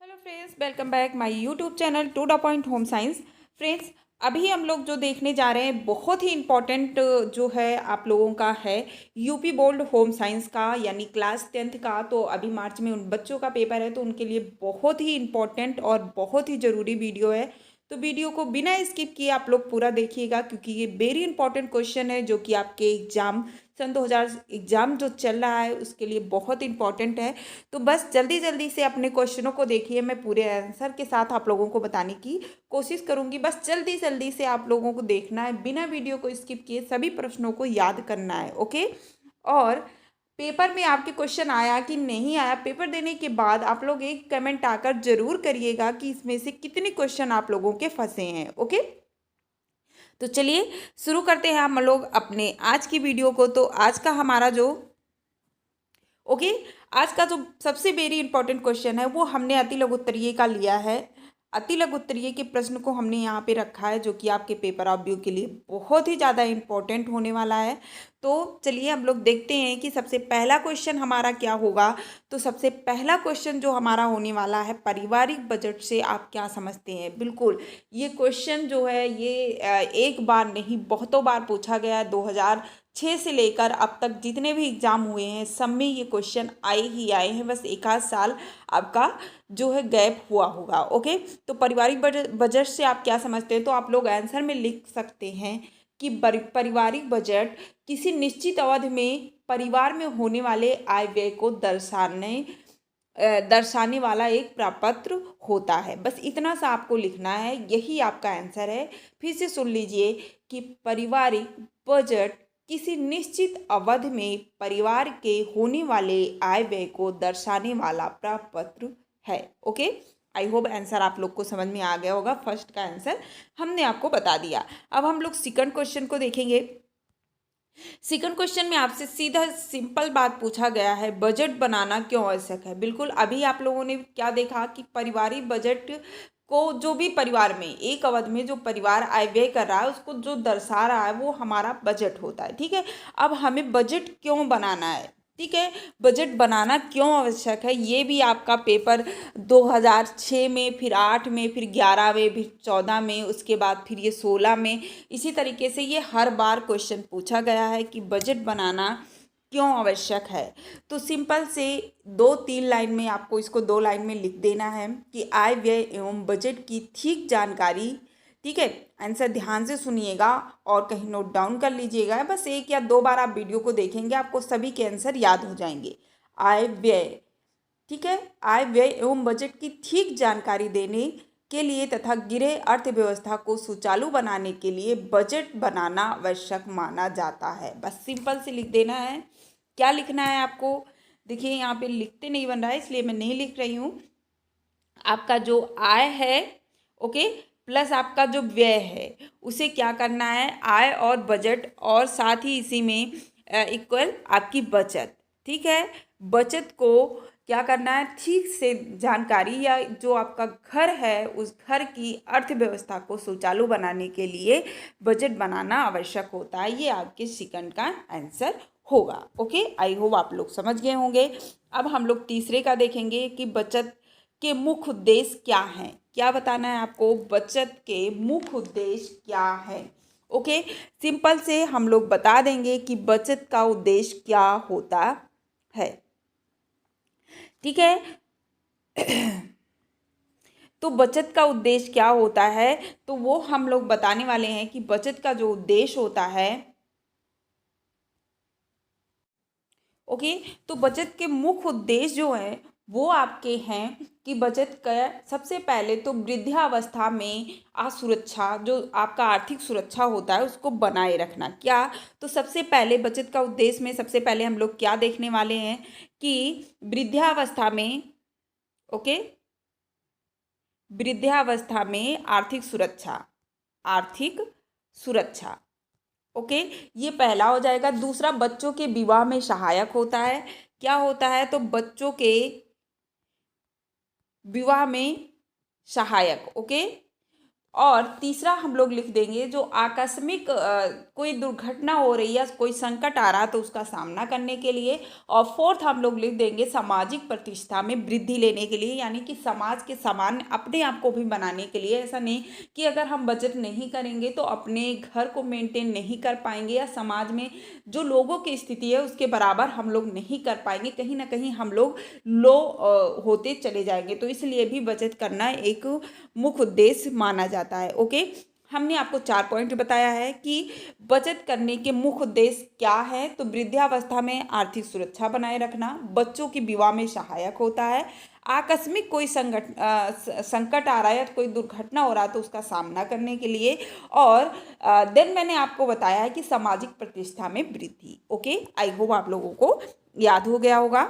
Hello friends, welcome back my YouTube channel to the point home science. Friends, अभी हम लोग जो देखने जा रहे हैं बहुत ही इम्पॉर्टेंट जो है आप लोगों का है यूपी बोर्ड होम साइंस का, यानी क्लास 10th का। तो अभी मार्च में उन बच्चों का पेपर है, तो उनके लिए बहुत ही इम्पॉर्टेंट और बहुत ही ज़रूरी वीडियो है। तो वीडियो को बिना स्किप किए आप लोग पूरा देखिएगा, क्योंकि ये वेरी इंपॉर्टेंट क्वेश्चन है जो कि आपके एग्जाम सन 2000 एग्ज़ाम जो चल रहा है उसके लिए बहुत इंपॉर्टेंट है। तो बस जल्दी जल्दी से अपने क्वेश्चनों को देखिए, मैं पूरे आंसर के साथ आप लोगों को बताने की कोशिश करूंगी। बस जल्दी जल्दी से आप लोगों को देखना है, बिना वीडियो को स्किप किए सभी प्रश्नों को याद करना है। ओके। और पेपर में आपके क्वेश्चन आया कि नहीं आया, पेपर देने के बाद आप लोग एक कमेंट आकर जरूर करिएगा कि इसमें से कितने क्वेश्चन आप लोगों के फंसे हैं। ओके। तो चलिए शुरू करते हैं हम लोग अपने आज की वीडियो को। तो आज का हमारा जो ओके आज का जो सबसे वेरी इंपॉर्टेंट क्वेश्चन है वो हमने अति लघु उत्तरीय का लिया है। अति लघु उत्तरीय के प्रश्न को हमने यहाँ पे रखा है, जो कि आपके पेपर ऑफ व्यू के लिए बहुत ही ज़्यादा इंपॉर्टेंट होने वाला है। तो चलिए हम लोग देखते हैं कि सबसे पहला क्वेश्चन हमारा क्या होगा। तो सबसे पहला क्वेश्चन जो हमारा होने वाला है, पारिवारिक बजट से आप क्या समझते हैं। बिल्कुल, ये क्वेश्चन जो है ये एक बार नहीं बहुतों बार पूछा गया है। 2006 से लेकर अब तक जितने भी एग्जाम हुए हैं सब में ये क्वेश्चन आए ही आए हैं। बस एक आध साल आपका जो है गैप हुआ होगा। ओके। तो पारिवारिक बजट से आप क्या समझते हैं, तो आप लोग आंसर में लिख सकते हैं कि पारिवारिक बजट किसी निश्चित अवधि में परिवार में होने वाले आय व्यय को दर्शाने वाला एक प्रपत्र होता है। बस इतना सा आपको लिखना है, यही आपका आंसर है। फिर से सुन लीजिए कि पारिवारिक बजट किसी निश्चित अवधि में परिवार के होने वाले आय व्यय को दर्शाने वाला प्रपत्र है। ओके। आई होप आंसर आप लोग को समझ में आ गया होगा। फर्स्ट का आंसर हमने आपको बता दिया। अब हम लोग सेकंड क्वेश्चन को देखेंगे। सेकंड क्वेश्चन में आपसे सीधा सिंपल बात पूछा गया है, बजट बनाना क्यों आवश्यक है। बिल्कुल, अभी आप लोगों ने क्या देखा कि पारिवारिक बजट को जो भी परिवार में एक अवधि में जो परिवार आय व्यय कर रहा है उसको जो दर्शा रहा है वो हमारा बजट होता है। ठीक है। अब हमें बजट क्यों बनाना है, ठीक है, बजट बनाना क्यों आवश्यक है, ये भी आपका पेपर 2006 में, फिर 8 में, फिर 11 में, फिर 14 में, उसके बाद फिर ये 16 में, इसी तरीके से ये हर बार क्वेश्चन पूछा गया है कि बजट बनाना क्यों आवश्यक है। तो सिंपल से 2-3 लाइन में आपको इसको 2 लाइन में लिख देना है कि आय व्यय एवं बजट की ठीक जानकारी। ठीक है। आंसर ध्यान से सुनिएगा और कहीं नोट डाउन कर लीजिएगा। बस 1 या 2 बार आप वीडियो को देखेंगे, आपको सभी के आंसर याद हो जाएंगे। आय व्यय, ठीक है, आय व्यय एवं बजट की ठीक जानकारी देने के लिए तथा गृह अर्थव्यवस्था को सुचारू बनाने के लिए बजट बनाना आवश्यक माना जाता है। बस सिंपल से लिख देना है। क्या लिखना है आपको, देखिए यहाँ पे लिखते नहीं बन रहा है इसलिए मैं नहीं लिख रही हूँ। आपका जो आय है, ओके, प्लस आपका जो व्यय है, उसे क्या करना है, आय और बजट, और साथ ही इसी में इक्वल आपकी बचत। ठीक है। बचत को क्या करना है, ठीक से जानकारी, या जो आपका घर है उस घर की अर्थव्यवस्था को सुचारू बनाने के लिए बजट बनाना आवश्यक होता है। ये आपके सेकंड का आंसर होगा। ओके। आई होप आप लोग समझ गए होंगे। अब हम लोग तीसरे का देखेंगे कि बचत के मुख्य उद्देश्य क्या हैं। क्या बताना है आपको, बचत के मुख्य उद्देश्य क्या है। ओके। सिंपल से हम लोग बता देंगे कि बचत का उद्देश्य क्या होता है। ठीक है। तो बचत का उद्देश्य क्या होता है, तो वो हम लोग बताने वाले हैं कि बचत का जो उद्देश्य होता है, ओके, तो बचत के मुख्य उद्देश्य जो है वो आपके हैं कि बचत का सबसे पहले तो वृद्धावस्था में असुरक्षा, जो आपका आर्थिक सुरक्षा होता है उसको बनाए रखना। क्या, तो सबसे पहले बचत का उद्देश्य में सबसे पहले हम लोग क्या देखने वाले हैं कि वृद्धावस्था में, ओके, वृद्धावस्था में आर्थिक सुरक्षा, आर्थिक सुरक्षा। ओके, ये पहला हो जाएगा। दूसरा, बच्चों के विवाह में सहायक होता है। क्या होता है, तो बच्चों के विवाह में सहायक। ओके। और तीसरा हम लोग लिख देंगे जो आकस्मिक कोई दुर्घटना हो रही है, कोई संकट आ रहा है तो उसका सामना करने के लिए। और फोर्थ हम लोग लिख देंगे सामाजिक प्रतिष्ठा में वृद्धि लेने के लिए, यानी कि समाज के समान अपने आप को भी बनाने के लिए। ऐसा नहीं कि अगर हम बचत नहीं करेंगे तो अपने घर को मेंटेन नहीं कर पाएंगे, या समाज में जो लोगों की स्थिति है उसके बराबर हम लोग नहीं कर पाएंगे, कहीं ना कहीं हम लोग लो होते चले जाएंगे। तो इसलिए भी बचत करना एक मुख्य उद्देश्य माना जाता है। ओके, हमने आपको 4 पॉइंट बताया है कि बचत करने के मुख्य उद्देश्य क्या है। तो वृद्धावस्था में आर्थिक सुरक्षा बनाए रखना, बच्चों की विवाह में सहायक होता है, आकस्मिक कोई संकट आ रहा है, कोई दुर्घटना हो रहा है तो उसका सामना करने के लिए, और देन मैंने आपको बताया है कि सामाजिक प्रतिष्ठा में वृद्धि। ओके, आई होप आप लोगों को याद हो गया होगा।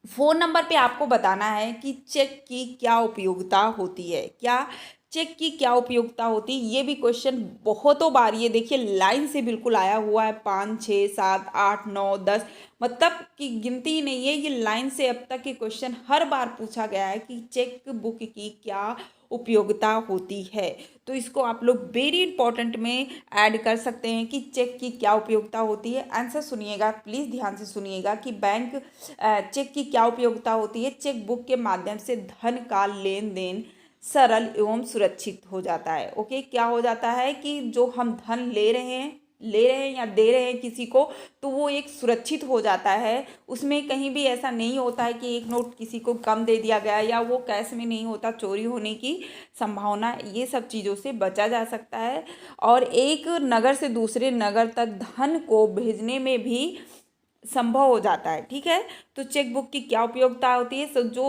4 नंबर पे आपको बताना है कि चेक की क्या उपयोगिता होती है। क्या चेक की क्या उपयोगिता होती है, ये भी क्वेश्चन बहुतों बार, ये देखिए लाइन से बिल्कुल आया हुआ है, 5 6 7 8 9 10, मतलब कि गिनती ही नहीं है, ये लाइन से अब तक के क्वेश्चन हर बार पूछा गया है कि चेक बुक की क्या उपयोगिता होती है। तो इसको आप लोग वेरी इंपॉर्टेंट में ऐड कर सकते हैं कि चेक की क्या उपयोगिता होती है। आंसर सुनिएगा, प्लीज़ ध्यान से सुनिएगा कि बैंक चेक की क्या उपयोगिता होती है। चेक बुक के माध्यम से धन का लेन देन सरल एवं सुरक्षित हो जाता है। ओके, क्या हो जाता है कि जो हम धन ले रहे हैं या दे रहे हैं किसी को, तो वो एक सुरक्षित हो जाता है। उसमें कहीं भी ऐसा नहीं होता है कि एक नोट किसी को कम दे दिया गया, या वो कैश में नहीं होता, चोरी होने की संभावना, ये सब चीज़ों से बचा जा सकता है। और एक नगर से दूसरे नगर तक धन को भेजने में भी संभव हो जाता है। ठीक है, तो चेक बुक की क्या उपयोगिता होती है। जो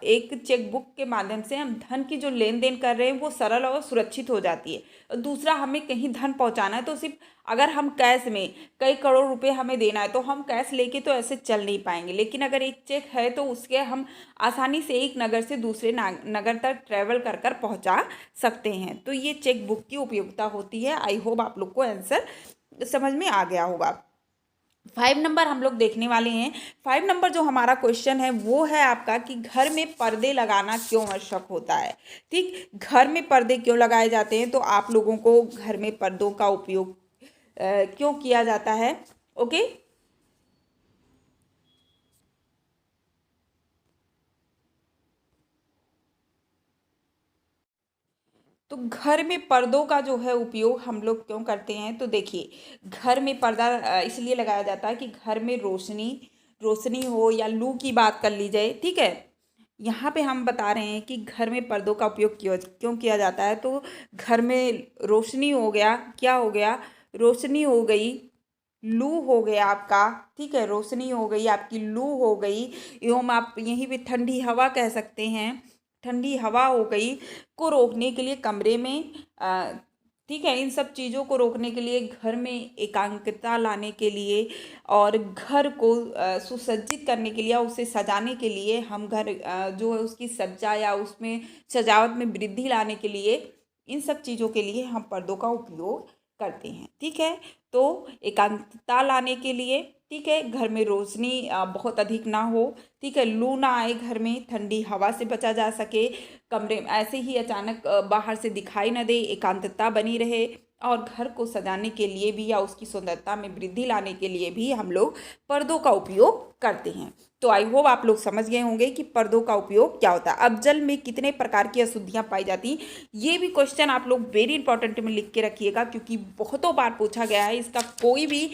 एक चेक बुक के माध्यम से हम धन की जो लेन देन कर रहे हैं वो सरल और सुरक्षित हो जाती है। और दूसरा, हमें कहीं धन पहुंचाना है तो सिर्फ अगर हम कैश में कई करोड़ रुपए हमें देना है तो हम कैश लेके तो ऐसे चल नहीं पाएंगे, लेकिन अगर एक चेक है तो उसके हम आसानी से एक नगर से दूसरे नगर तक ट्रेवल कर कर पहुँचा सकते हैं। तो ये चेक बुक की उपयोगिता होती है। आई होप आप लोग को आंसर समझ में आ गया होगा। 5 नंबर हम लोग देखने वाले हैं। 5 नंबर जो हमारा क्वेश्चन है वो है आपका कि घर में पर्दे लगाना क्यों आवश्यक होता है। ठीक, घर में पर्दे क्यों लगाए जाते हैं, तो आप लोगों को घर में पर्दों का उपयोग क्यों किया जाता है। ओके, तो घर में पर्दों का जो है उपयोग हम लोग क्यों करते हैं, तो देखिए घर में पर्दा इसलिए लगाया जाता है कि घर में रोशनी रोशनी हो, या लू की बात कर ली जाए। ठीक है, यहाँ पे हम बता रहे हैं कि घर में पर्दों का उपयोग क्यों क्यों किया जाता है। तो घर में रोशनी हो गया, क्या हो गया, रोशनी हो गई, लू हो गया आपका। ठीक है, रोशनी हो गई आपकी, लू हो गई, एवं आप यहीं पे ठंडी हवा कह सकते हैं, ठंडी हवा हो गई, को रोकने के लिए कमरे में ठीक है, इन सब चीज़ों को रोकने के लिए, घर में एकांकता लाने के लिए, और घर को सुसज्जित करने के लिए, या उसे सजाने के लिए, हम घर जो है उसकी सज्जा या उसमें सजावट में वृद्धि लाने के लिए, इन सब चीज़ों के लिए हम पर्दों का उपयोग करते हैं। ठीक है, तो एकांतता लाने के लिए, ठीक है, घर में रोशनी बहुत अधिक ना हो, ठीक है, लू ना आए, घर में ठंडी हवा से बचा जा सके, कमरे में ऐसे ही अचानक बाहर से दिखाई न दे, एकांतता बनी रहे, और घर को सजाने के लिए भी या उसकी सुंदरता में वृद्धि लाने के लिए भी हम लोग पर्दों का उपयोग करते हैं। तो आई होप आप लोग समझ गए होंगे कि पर्दों का उपयोग क्या होता है। अब जल में कितने प्रकार की अशुद्धियां पाई जाती हैं, ये भी क्वेश्चन आप लोग वेरी इंपॉर्टेंट में लिख के रखिएगा, क्योंकि बहुतों बार पूछा गया है। इसका कोई भी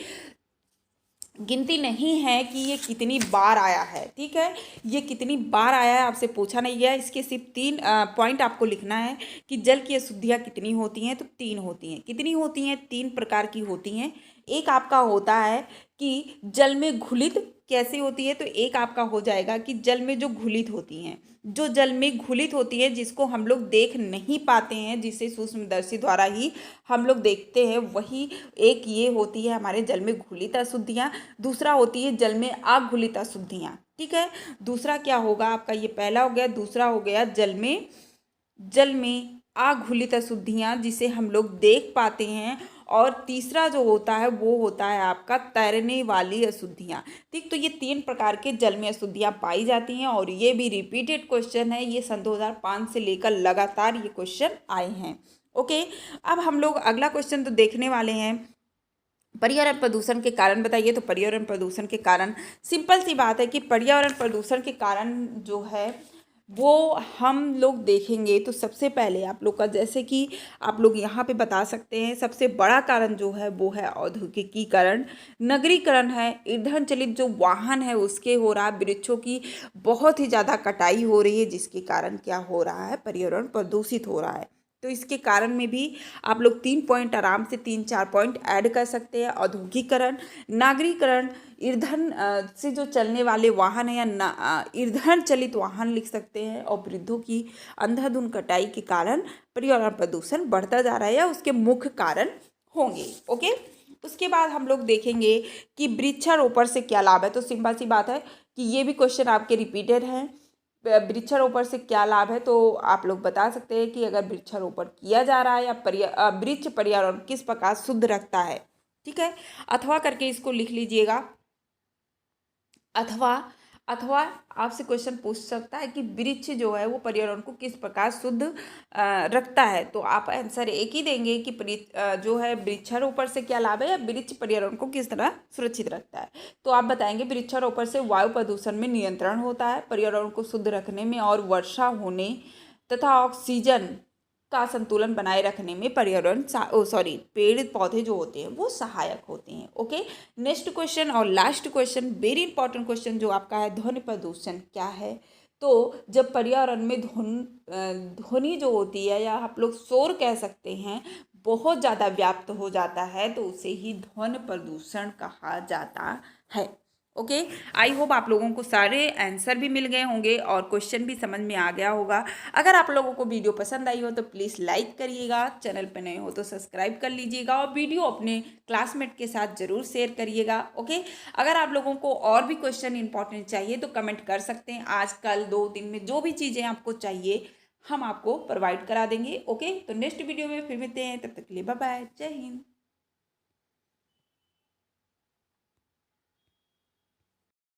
गिनती नहीं है कि ये कितनी बार आया है। ठीक है, ये कितनी बार आया है आपसे पूछा नहीं गया। इसके सिर्फ 3 पॉइंट आपको लिखना है कि जल की अशुद्धियाँ कितनी होती हैं, तो 3 होती हैं। कितनी होती हैं, 3 प्रकार की होती हैं। एक आपका होता है कि जल में घुलित कैसे होती है, तो एक आपका हो जाएगा कि जल में जो घुलित होती हैं, जो जल में घुलित होती है, जिसको हम लोग देख नहीं पाते हैं, जिसे सूक्ष्मदर्शी द्वारा ही हम लोग देखते हैं, वही एक ये होती है हमारे जल में घुलित अशुद्धियाँ। दूसरा होती है जल में अघुलित अशुद्धियाँ। ठीक है, दूसरा क्या होगा आपका, ये पहला हो गया। दूसरा हो गया जल में अघुलित अशुद्धियाँ, जिसे हम लोग देख पाते हैं और तीसरा जो होता है वो होता है आपका तैरने वाली अशुद्धियाँ। ठीक, तो ये 3 प्रकार के जल में अशुद्धियाँ पाई जाती हैं और ये भी रिपीटेड क्वेश्चन है, ये सन 2005 से लेकर लगातार ये क्वेश्चन आए हैं। ओके, अब हम लोग अगला क्वेश्चन तो देखने वाले हैं, पर्यावरण प्रदूषण के कारण बताइए। तो पर्यावरण प्रदूषण के कारण सिंपल सी बात है कि पर्यावरण प्रदूषण के कारण जो है वो हम लोग देखेंगे तो सबसे पहले आप लोग का, जैसे कि आप लोग यहाँ पे बता सकते हैं, सबसे बड़ा कारण जो है वो है औद्योगिकीकरण, नगरीकरण है, ईंधन चलित जो वाहन है उसके हो रहा है, वृक्षों की बहुत ही ज़्यादा कटाई हो रही है जिसके कारण क्या हो रहा है, पर्यावरण प्रदूषित हो रहा है। तो इसके कारण में भी आप लोग 3 पॉइंट आराम से 3-4 पॉइंट ऐड कर सकते हैं। औद्योगिकरण, नागरीकरण, ईंधन से जो चलने वाले वाहन है या ईंधन चलित वाहन लिख सकते हैं, और वृद्धों की अंधाधुंध कटाई के कारण पर्यावरण प्रदूषण बढ़ता जा रहा है या उसके मुख्य कारण होंगे। ओके, उसके बाद हम लोग देखेंगे कि वृक्षारोपण से क्या लाभ है। तो सिंपल सी बात है कि ये भी क्वेश्चन आपके रिपीटेड हैं। वृक्षारोपण से क्या लाभ है, तो आप लोग बता सकते हैं कि अगर वृक्षारोपण किया जा रहा है या वृक्ष पर्यावरण किस प्रकार शुद्ध रखता है। ठीक है, अथवा करके इसको लिख लीजिएगा। अथवा अथवा आपसे क्वेश्चन पूछ सकता है कि वृक्ष जो है वो पर्यावरण को किस प्रकार शुद्ध रखता है। तो आप आंसर एक ही देंगे कि जो है वृक्षारोपण से क्या लाभ है या वृक्ष पर्यावरण को किस तरह सुरक्षित रखता है। तो आप बताएंगे वृक्षारोपण से वायु प्रदूषण में नियंत्रण होता है, पर्यावरण को शुद्ध रखने में और वर्षा होने तथा ऑक्सीजन का संतुलन बनाए रखने में पर्यावरण पेड़ पौधे जो होते हैं वो सहायक होते हैं। ओके, नेक्स्ट क्वेश्चन और last question, very important question जो आपका है, ध्वनि प्रदूषण क्या है। तो जब पर्यावरण में ध्वनि जो होती है या आप लोग शोर कह सकते हैं, बहुत ज़्यादा व्याप्त हो जाता है तो उसे ही ध्वनि प्रदूषण कहा जाता है। ओके, आई होप आप लोगों को सारे आंसर भी मिल गए होंगे और क्वेश्चन भी समझ में आ गया होगा। अगर आप लोगों को वीडियो पसंद आई हो तो प्लीज़ लाइक करिएगा, चैनल पर नए हो तो सब्सक्राइब कर लीजिएगा और वीडियो अपने क्लासमेट के साथ ज़रूर शेयर करिएगा। ओके, अगर आप लोगों को और भी क्वेश्चन इंपॉर्टेंट चाहिए तो कमेंट कर सकते हैं। आज कल 2 दिन में जो भी चीज़ें आपको चाहिए हम आपको प्रोवाइड करा देंगे। ओके, तो नेक्स्ट वीडियो में फिर मिलते हैं, तब तक के लिए बाय बाय, जय हिंद।